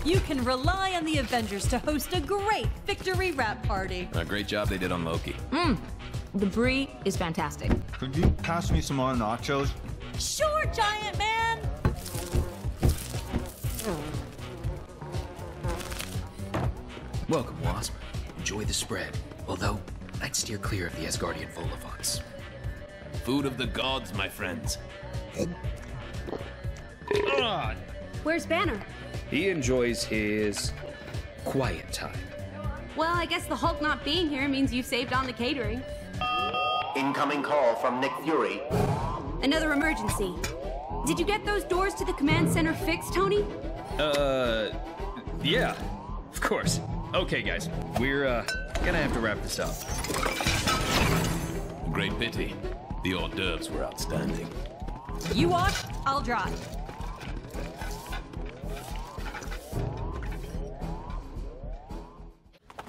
You can rely on the Avengers to host a great victory wrap party. A great job they did on Loki. The brie is fantastic. Could you pass me some more nachos? Sure, Giant Man! Welcome, Wasp. Enjoy the spread. Although, I'd steer clear of the Asgardian Volavox. Food of the gods, my friends. Where's Banner? He enjoys his quiet time. Well, I guess the Hulk not being here means you've saved on the catering. Incoming call from Nick Fury. Another emergency. Did you get those doors to the command center fixed, Tony? Yeah. Of course. Okay, guys. We're, gonna have to wrap this up. Great pity. The hors d'oeuvres were outstanding. You walk, I'll drive.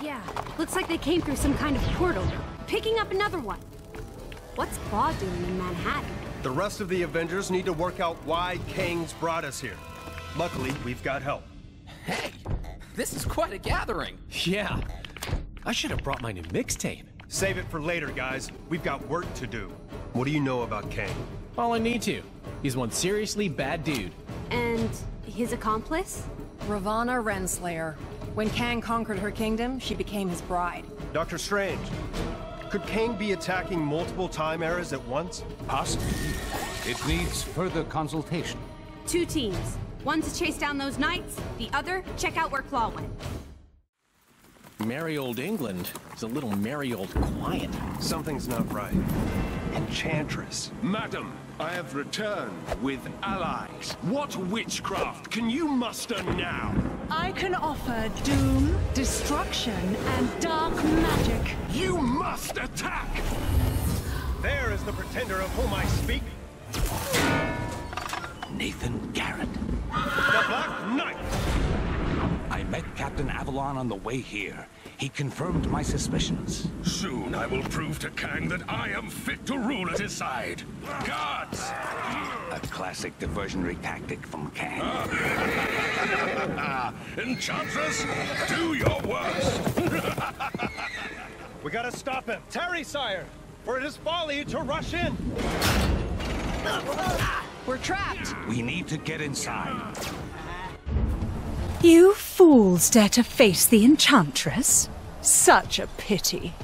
Yeah, looks like they came through some kind of portal, picking up another one. What's Claw doing in Manhattan? The rest of the Avengers need to work out why Kang's brought us here. Luckily, we've got help. Hey, this is quite a gathering. Yeah, I should have brought my new mixtape. Save it for later, guys. We've got work to do. What do you know about Kang? All I need to. He's one seriously bad dude. And his accomplice? Ravonna Renslayer. When Kang conquered her kingdom, she became his bride. Doctor Strange, could Kang be attacking multiple time eras at once? Possibly. It needs further consultation. 2 teams. One to chase down those knights, the other, check out where Claw went. Merry old England is a little merry old quiet. Something's not right. Enchantress. Madam, I have returned with allies. What witchcraft can you muster now? I can offer doom, destruction, and dark magic. You must attack! There is the pretender of whom I speak. Nathan Garrett. The Black Knight! I met Captain Avalon on the way here. He confirmed my suspicions. Soon I will prove to Kang that I am fit to rule at his side. Guards! A classic diversionary tactic from Kang. Enchantress, do your worst! We gotta stop him. Tarry, sire, for it is folly to rush in. We're trapped. We need to get inside. You fools dare to face the Enchantress? Such a pity.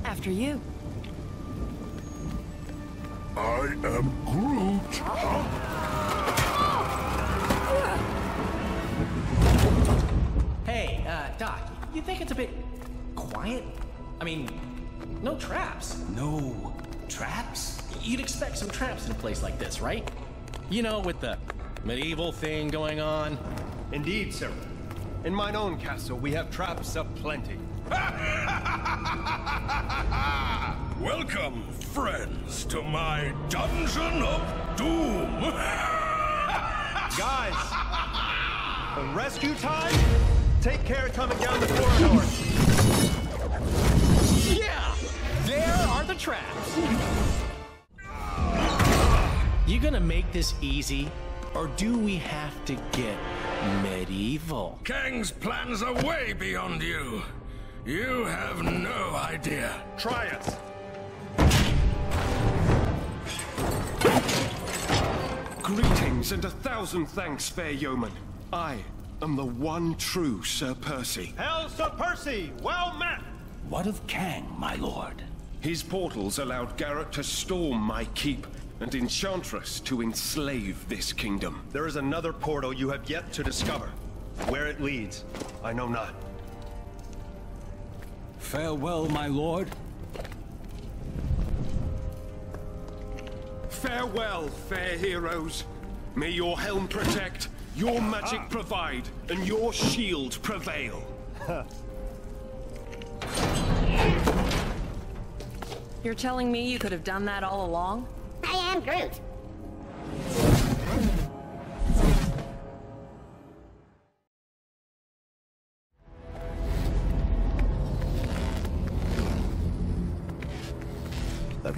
After you. I am Groot. Hey, Doc, you think it's a bit quiet? I mean, no traps. No traps? You'd expect some traps in a place like this, right? You know, with the medieval thing going on. Indeed, sir. In mine own castle, we have traps aplenty. Welcome, friends, to my Dungeon of Doom. Guys, the rescue time? Take care coming down the corridor. Yeah! There are the traps! You gonna make this easy, or do we have to get medieval? Kang's plans are way beyond you. You have no idea. Try it. Greetings and 1,000 thanks, fair yeoman. I am the one true Sir Percy. Hail, Sir Percy! Well met! What of Kang, my lord? His portals allowed Garrett to storm my keep, and Enchantress to enslave this kingdom. There is another portal you have yet to discover. Where it leads, I know not. Farewell, my lord. Farewell, fair heroes. May your helm protect, your magic provide, and your shield prevail. You're telling me you could have done that all along? I am Groot.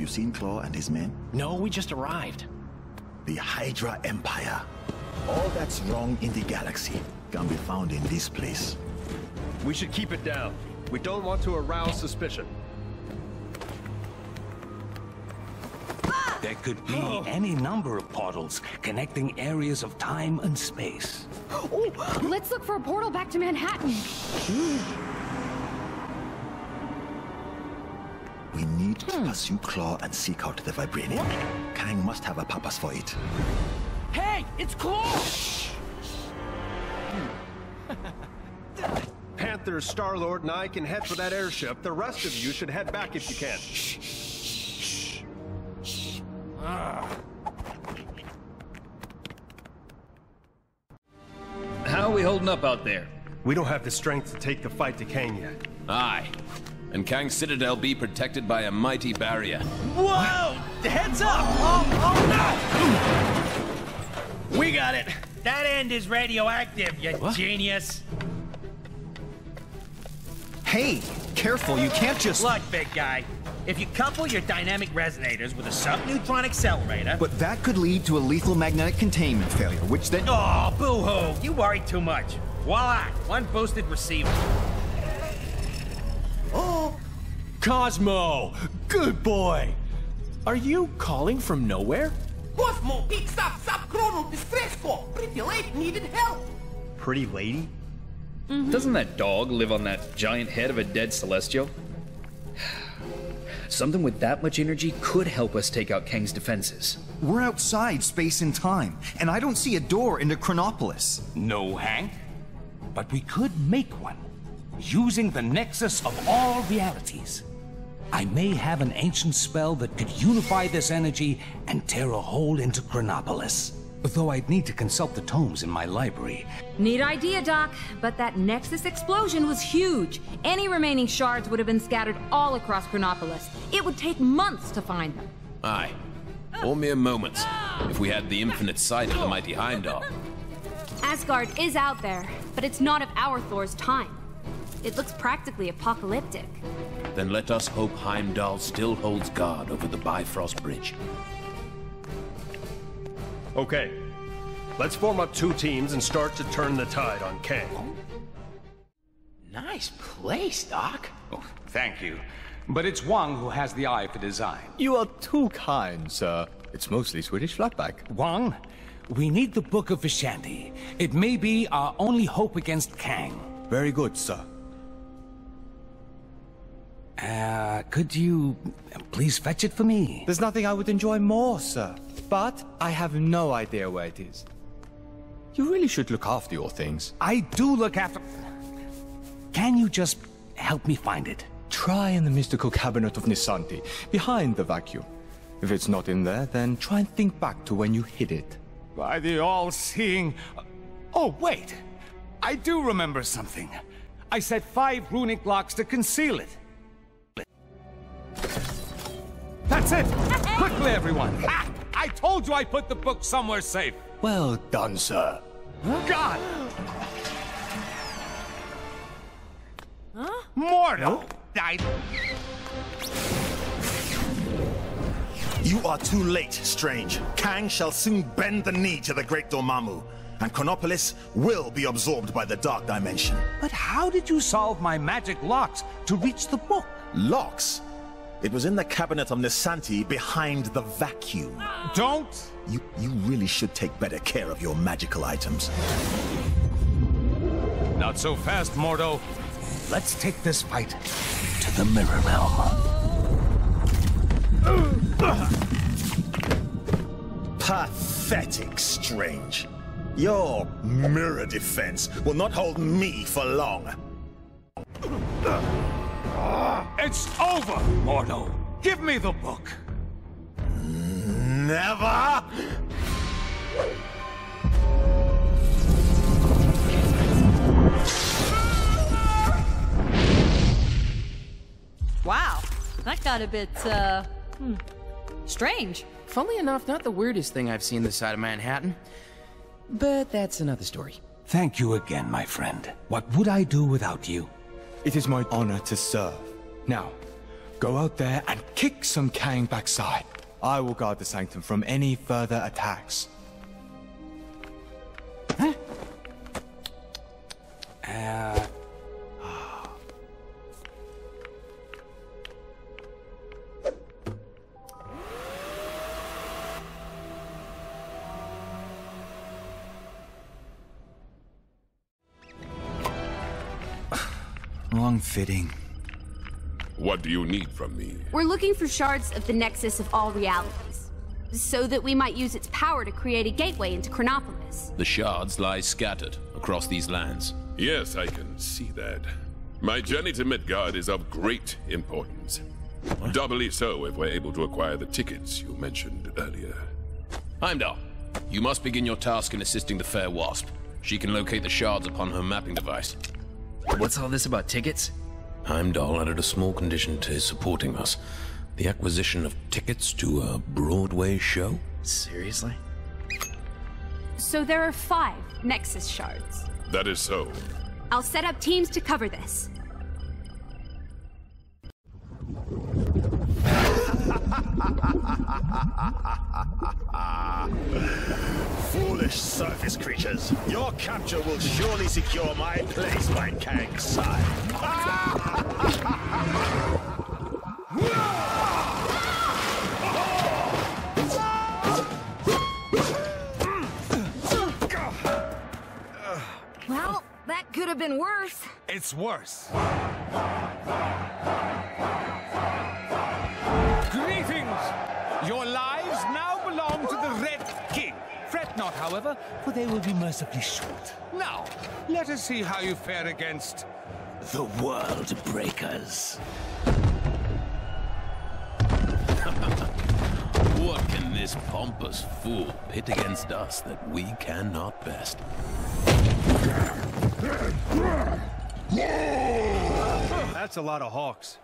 Have you seen Claw and his men? No, we just arrived. The Hydra Empire. All that's wrong in the galaxy can be found in this place. We should keep it down. We don't want to arouse suspicion. There could be any number of portals connecting areas of time and space. Let's look for a portal back to Manhattan. We need to pursue Claw and seek out the Vibranium. Kang must have a purpose for it. Hey, it's Claw! Panther, Star-Lord, and I can head for that airship. The rest of you should head back if you can. How are we holding up out there? We don't have the strength to take the fight to Kang yet. Aye. And Kang's Citadel be protected by a mighty barrier. Whoa! Heads up! Oh no! We got it! That end is radioactive, you genius. Hey, careful, you can't just... Look, big guy. If you couple your dynamic resonators with a subneutron accelerator... But that could lead to a lethal magnetic containment failure, which then... Oh, boo-hoo! You worry too much. Voila! One boosted receiver. Oh! Cosmo! Good boy! Are you calling from nowhere? Cosmo picks up subchronal distress call. Pretty lady needed help. Pretty lady? Doesn't that dog live on that giant head of a dead Celestial? Something with that much energy could help us take out Kang's defenses. We're outside space and time, and I don't see a door into Chronopolis. No, Hank. But we could make one, using the nexus of all realities. I may have an ancient spell that could unify this energy and tear a hole into Chronopolis. Though I'd need to consult the tomes in my library. Neat idea, Doc, but that Nexus explosion was huge. Any remaining shards would have been scattered all across Chronopolis. It would take months to find them. Aye. Or mere moments, if we had the infinite sight of the mighty Heimdall. Asgard is out there, but it's not of our Thor's time. It looks practically apocalyptic. Then let us hope Heimdall still holds guard over the Bifrost Bridge. Okay. Let's form up 2 teams and start to turn the tide on Kang. Nice place, Doc. Oh, thank you. But it's Wang who has the eye for design. You are too kind, sir. It's mostly Swedish flatback. Wang, we need the Book of Vishanti. It may be our only hope against Kang. Very good, sir. Could you please fetch it for me? There's nothing I would enjoy more, sir. But I have no idea where it is. You really should look after your things. I do look after... Can you just help me find it? Try in the mystical cabinet of Nisanti, behind the vacuum. If it's not in there, then try and think back to when you hid it. By the all-seeing... Oh, wait! I do remember something. I set 5 runic locks to conceal it. That's it! Quickly, everyone! Ha! I told you I put the book somewhere safe! Well done, sir. God! Mordo! You are too late, Strange. Kang shall soon bend the knee to the great Dormammu, and Chronopolis will be absorbed by the Dark Dimension. But how did you solve my magic locks to reach the book? Locks? It was in the cabinet of Nisanti behind the vacuum. Don't! You really should take better care of your magical items. Not so fast, Mordo. Let's take this fight to the Mirror Realm. Pathetic, Strange. Your mirror defense will not hold me for long. It's over, Mordo. Give me the book. Never! Wow, that got a bit, strange. Funnily enough, not the weirdest thing I've seen this side of Manhattan. But that's another story. Thank you again, my friend. What would I do without you? It is my honor to serve. Now, Go out there and kick some Kang backside. I will guard the Sanctum from any further attacks. Huh? Wrong-fitting. What do you need from me? We're looking for shards of the Nexus of all realities, so that we might use its power to create a gateway into Chronopolis. The shards lie scattered across these lands. Yes, I can see that. My journey to Midgard is of great importance. Doubly so if we're able to acquire the tickets you mentioned earlier. Heimdall, you must begin your task in assisting the Fair Wasp. She can locate the shards upon her mapping device. What's all this about tickets? Heimdall added a small condition to his supporting us. The acquisition of tickets to a Broadway show? Seriously? So there are 5 Nexus shards. That is so. I'll set up teams to cover this. Foolish surface creatures. Your capture will surely secure my place by Kang's side. Well, that could have been worse. It's worse. Greetings! Your lives now belong to the Red King. Fret not, however, for they will be mercifully short. Now, let us see how you fare against the World Breakers. What can this pompous fool pit against us that we cannot best? That's a lot of hawks.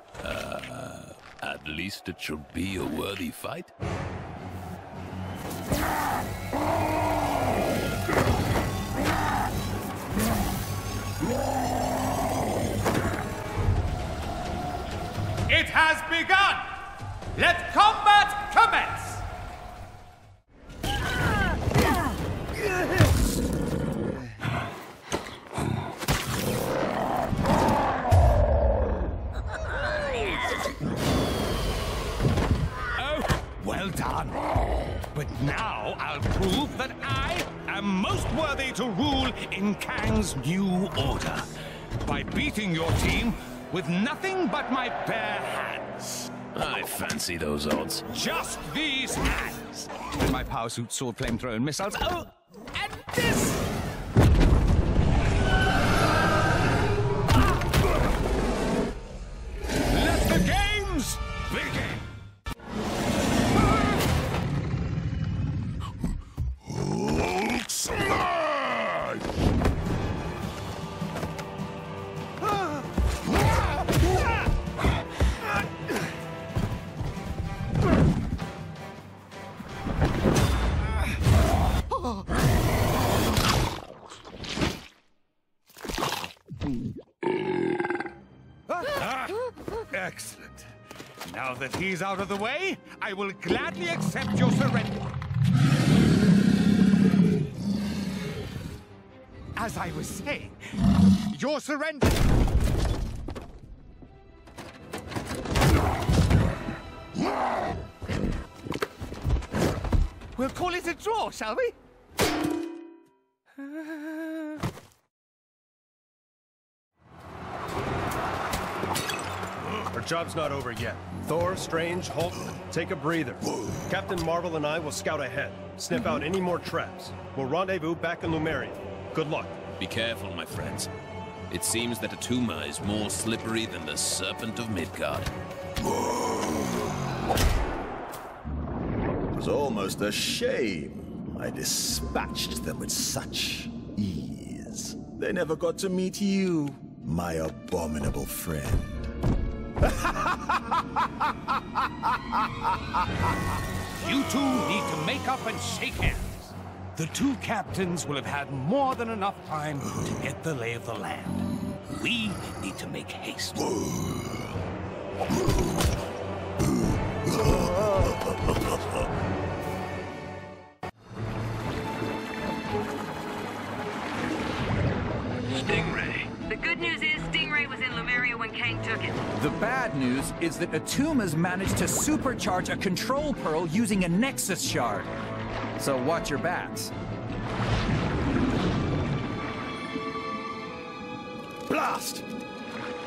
At least it should be a worthy fight. It has begun! Let combat commence! Well done. But now I'll prove that I am most worthy to rule in Kang's new order. By beating your team with nothing but my bare hands. I fancy those odds. Just these hands. And my power suit, sword, flamethrower, and missiles. Oh, and this! Let the games begin! Excellent. Now that he's out of the way, I will gladly accept your surrender. As I was saying, your surrender... We'll call it a draw, shall we? Our job's not over yet. Thor, Strange, Hulk, take a breather. Captain Marvel and I will scout ahead, sniff out any more traps. We'll rendezvous back in Lumeria. Good luck. Be careful, my friends. It seems that Atuma is more slippery than the Serpent of Midgard. It was almost a shame I dispatched them with such ease. They never got to meet you, my abominable friend. You two need to make up and shake hands. The 2 captains will have had more than enough time to get the lay of the land. We need to make haste. Stingray. The good news is Stingray was in Lumeria when Kang took it. The bad news is that Atuma's managed to supercharge a control pearl using a Nexus shard. So watch your backs. Blast!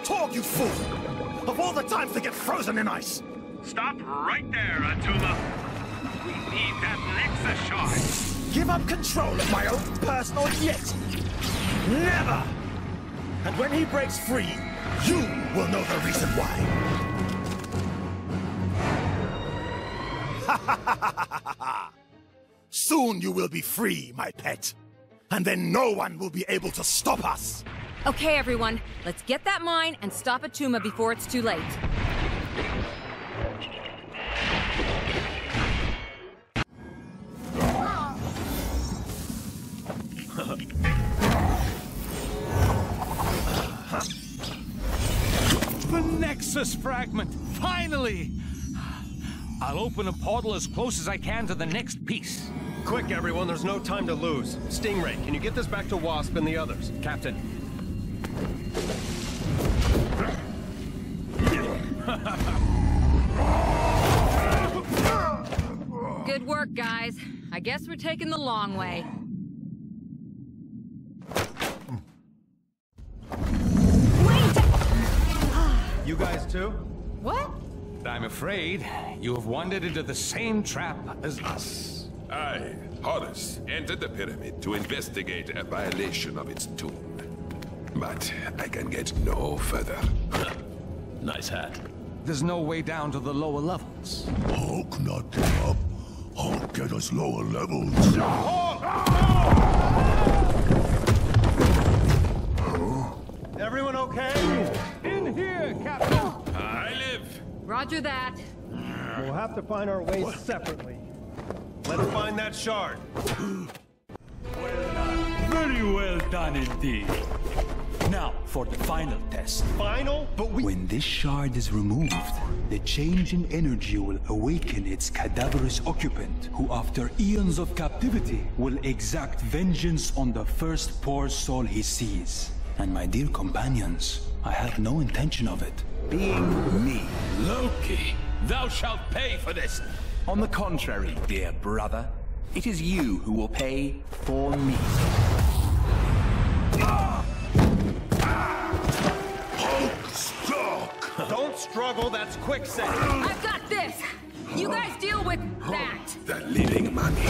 Talk, you fool! Of all the times to get frozen in ice! Stop right there, Atuma. We need that Nexus shard. Give up control of my own personal yet! Never! And when he breaks free, you will know the reason why. Soon you will be free, my pet. And then no one will be able to stop us. Okay, everyone, let's get that mine and stop Atuma before it's too late. The Nexus fragment! Finally! I'll open a portal as close as I can to the next piece. Quick, everyone, there's no time to lose. Stingray, can you get this back to Wasp and the others? Captain. Good work, guys. I guess we're taking the long way. You guys too? What? I'm afraid you have wandered into the same trap as us. I, Horus, entered the pyramid to investigate a violation of its tomb. But I can get no further. Nice hat. There's no way down to the lower levels. Hulk not get up. Hulk get us lower levels. Everyone okay? In here, Captain! I live! Roger that. We'll have to find our ways separately. Let us find that shard. Very well done indeed. Now, for the final test. Final? But when this shard is removed, the change in energy will awaken its cadaverous occupant, who after eons of captivity will exact vengeance on the first poor soul he sees. And my dear companions, I have no intention of it being me. Loki, thou shalt pay for this. On the contrary, dear brother, it is you who will pay for me. Don't struggle, that's quicksand. I've got this. You guys deal with that. The living mummy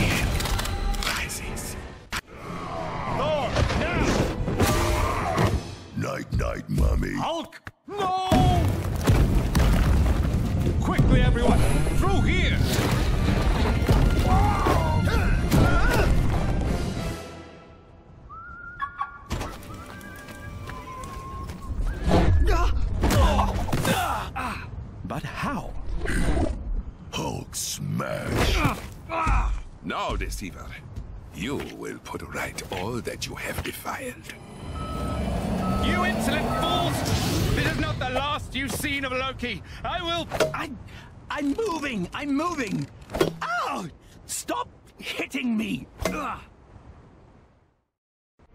rises. Thor, now! Night, night, mummy. Hulk! No! Quickly, everyone! Through here! But how? Hulk smash. Now, Deceiver, you will put right all that you have defiled. You insolent fools! This is not the last you've seen of Loki. I'm moving! I'm moving! Ow! Stop hitting me!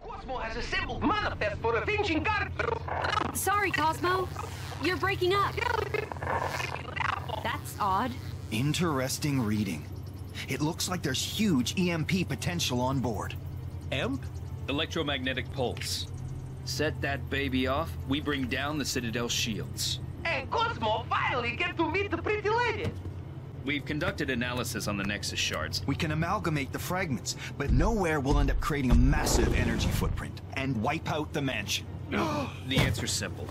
Cosmo has assembled manifest for avenging God. Sorry, Cosmo. You're breaking up. That's odd. Interesting reading. It looks like there's huge EMP potential on board. EMP? Electromagnetic pulse. Set that baby off, we bring down the Citadel shields. And Cosmo finally get to meet the pretty lady. We've conducted analysis on the Nexus shards. We can amalgamate the fragments, but nowhere will end up creating a massive energy footprint and wipe out the mansion. The answer's simple.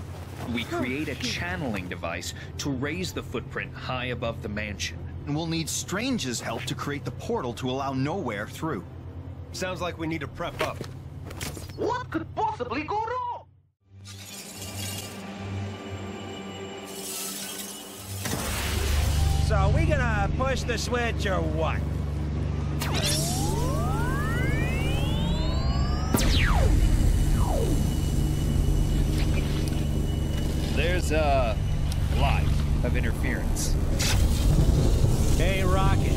We create a channeling device to raise the footprint high above the mansion. And we'll need Strange's help to create the portal to allow Nowhere through. Sounds like we need to prep up. What could possibly go wrong? So, we gonna push the switch or what? There's a lot of interference. Hey, Rocket.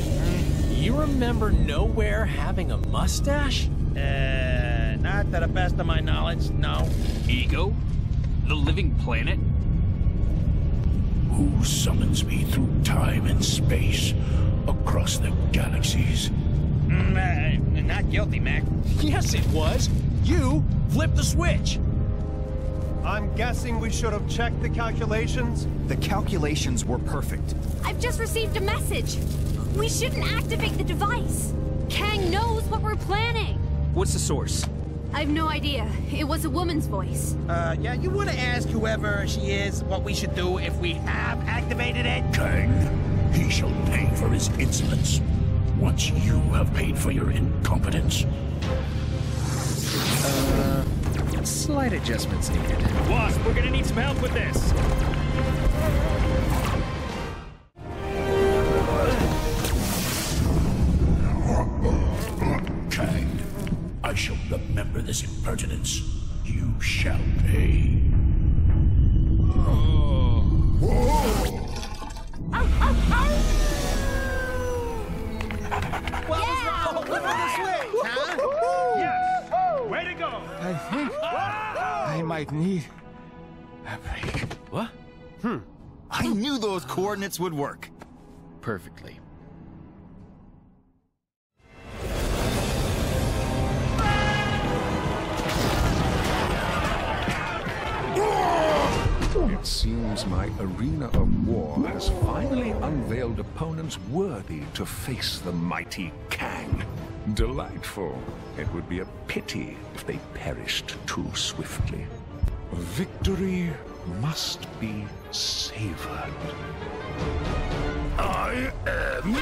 You remember Nowhere having a mustache? Not to the best of my knowledge, no. Ego? The living planet? Who summons me through time and space, across the galaxies? Not guilty, Mac. Yes, it was. You flipped the switch. I'm guessing we should have checked the calculations? The calculations were perfect. I've just received a message. We shouldn't activate the device. Kang knows what we're planning. What's the source? I have no idea. It was a woman's voice. Yeah, you want to ask whoever she is what we should do if we have activated it? Kang, he shall pay for his insolence, once you have paid for your incompetence. Slight adjustments needed. Wasp, we're gonna need some help with this. Kang, I shall remember this impertinence. You shall pay. Flip the switch, huh? Yes! Way to go! I think I might need a break. What? I knew those coordinates would work. Perfectly. It seems my arena of war has finally unveiled opponents worthy to face the mighty Kang. Delightful. It would be a pity if they perished too swiftly. Victory must be savored. I am...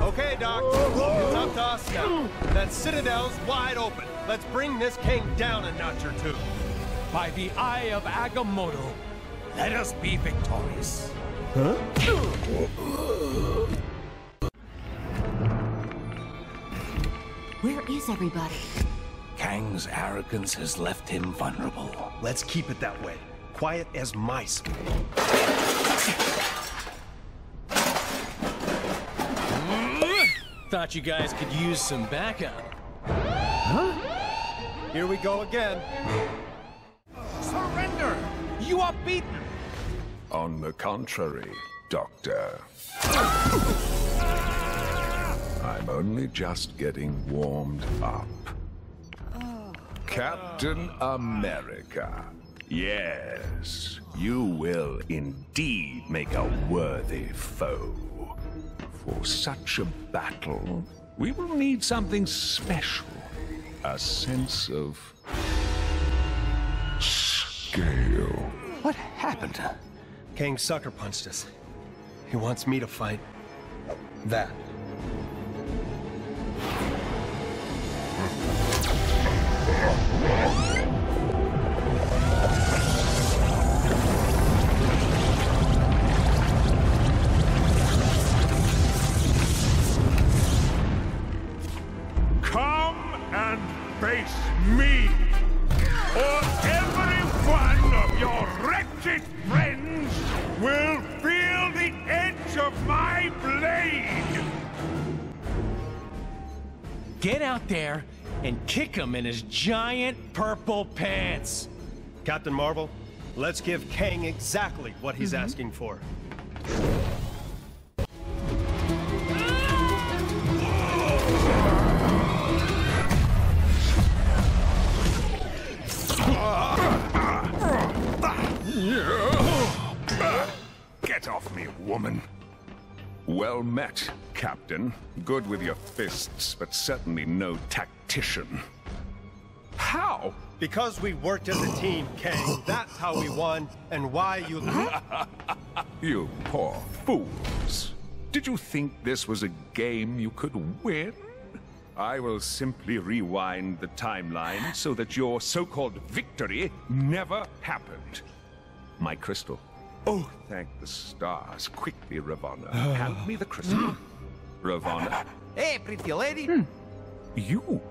Okay, Doc. It's up to us now. That Citadel's wide open. Let's bring this king down a notch or two. By the eye of Agamotto, let us be victorious. Huh? Where is everybody? Kang's arrogance has left him vulnerable. Let's keep it that way. Quiet as mice. Thought you guys could use some backup. Huh? Here we go again. Surrender! You are beaten! On the contrary, Doctor. I'm only just getting warmed up. Captain America. Yes, you will indeed make a worthy foe. For such a battle, we will need something special. A sense of scale. What happened? Kang sucker punched us. He wants me to fight that. Come and face me, or every one of your wretched friends will feel the edge of my blade! Get out there and kick him in his giant purple pants. Captain Marvel, let's give Kang exactly what he's asking for. Get off me, woman. Well met, Captain. Good with your fists, but certainly no tactician. How? Because we worked as a team, Kang. That's how we won, and why you... You poor fools. Did you think this was a game you could win? I will simply rewind the timeline so that your so-called victory never happened. My crystal. Oh, thank the stars. Quickly, Ravonna. Hand me the crystal. Ravonna. Hey, pretty lady. You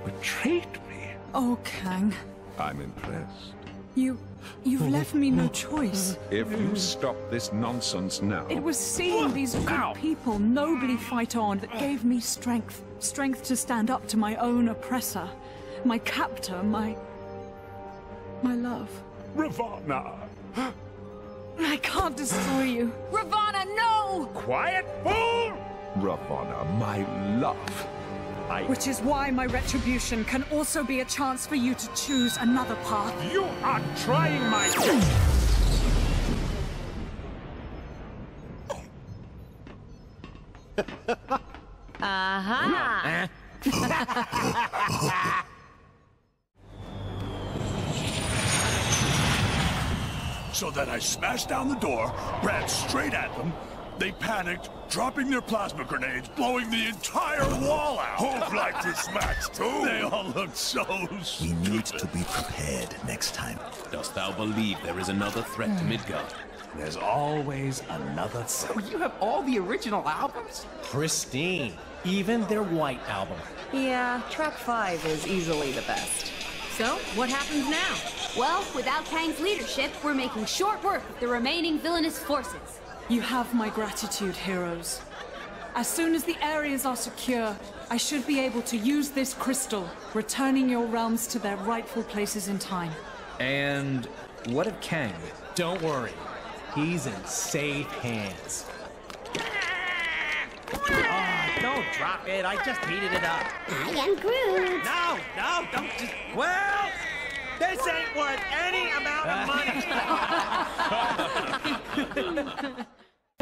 betrayed me. Oh, Kang. I'm impressed. You've left me no choice. If you stop this nonsense now... It was seeing these good people nobly fight on that gave me strength. Strength to stand up to my own oppressor. My captor, my love. Ravana! I can't destroy you. Ravana, no! Quiet, fool! Ravana, my love. Which is why my retribution can also be a chance for you to choose another path. You are trying my... Aha! So then I smashed down the door, ran straight at them. They panicked, dropping their plasma grenades, blowing the entire wall out. Who'd like this match too? They all looked so stupid. We need to be prepared next time. Dost thou believe there is another threat to Midgard? There's always another threat. So you have all the original albums? Pristine. Even their White album. Yeah, track 5 is easily the best. So, what happens now? Well, without Kang's leadership, we're making short work of the remaining villainous forces. You have my gratitude, heroes. As soon as the areas are secure, I should be able to use this crystal, returning your realms to their rightful places in time. And what of Kang? Don't worry. He's in safe hands. Oh, don't drop it. I just heated it up. I am Groot. No, don't just... Well, this ain't worth any amount of money.